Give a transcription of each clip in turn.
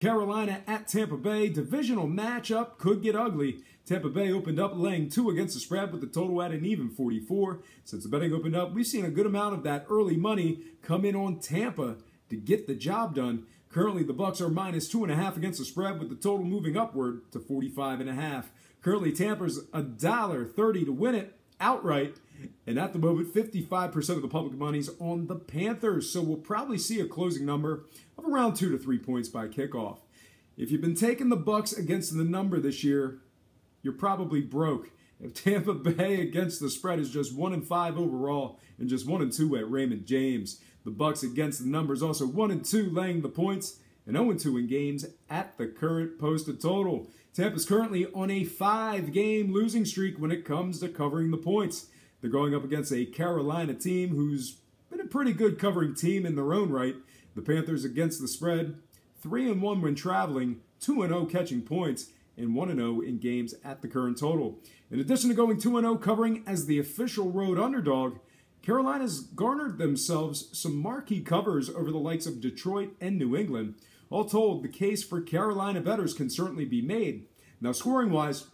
Carolina at Tampa Bay. Divisional matchup could get ugly. Tampa Bay opened up laying 2 against the spread with the total at an even 44. Since the betting opened up, we've seen a good amount of that early money come in on Tampa to get the job done. Currently, the Bucs are minus 2.5 against the spread with the total moving upward to 45.5. Currently, Tampa's $1.30 to win it outright. And at the moment, 55% of the public money's on the Panthers. So we'll probably see a closing number of around 2 to 3 points by kickoff. If you've been taking the Bucs against the number this year, you're probably broke. If Tampa Bay against the spread is just 1-5 overall and just 1-2 at Raymond James, the Bucs against the numbers also 1-2 laying the points and 0-2 in games at the current posted total. Tampa's currently on a 5-game losing streak when it comes to covering the points. They're going up against a Carolina team who's been a pretty good covering team in their own right. The Panthers against the spread, 3-1 when traveling, 2-0 catching points, and 1-0 in games at the current total. In addition to going 2-0 covering as the official road underdog, Carolina's garnered themselves some marquee covers over the likes of Detroit and New England. All told, the case for Carolina bettors can certainly be made. Now, scoring-wise,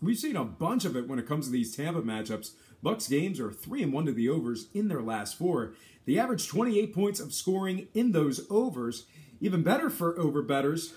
we've seen a bunch of it when it comes to these Tampa matchups. Bucs games are 3-1 to the overs in their last 4. They average 28 points of scoring in those overs. Even better for over bettors,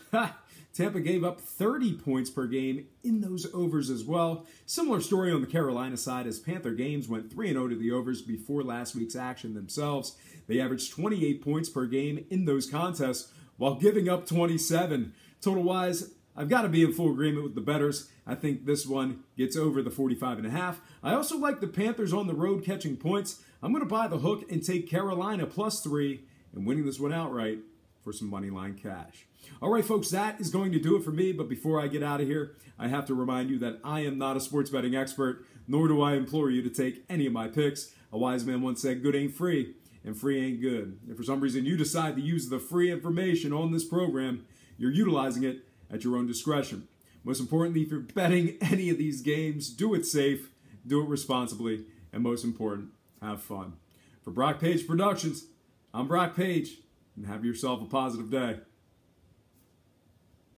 Tampa gave up 30 points per game in those overs as well. Similar story on the Carolina side as Panther games went 3-0 to the overs before last week's action themselves. They averaged 28 points per game in those contests while giving up 27. Total-wise, I've got to be in full agreement with the bettors. I think this one gets over the 45.5. I also like the Panthers on the road catching points. I'm going to buy the hook and take Carolina +3 and winning this one outright for some money line cash. All right, folks, that is going to do it for me. But before I get out of here, I have to remind you that I am not a sports betting expert, nor do I implore you to take any of my picks. A wise man once said, good ain't free, and free ain't good. If for some reason you decide to use the free information on this program, you're utilizing it at your own discretion. Most importantly, if you're betting any of these games, do it safe, do it responsibly, and most important, have fun. For Brock Page Productions, I'm Brock Page, and have yourself a positive day.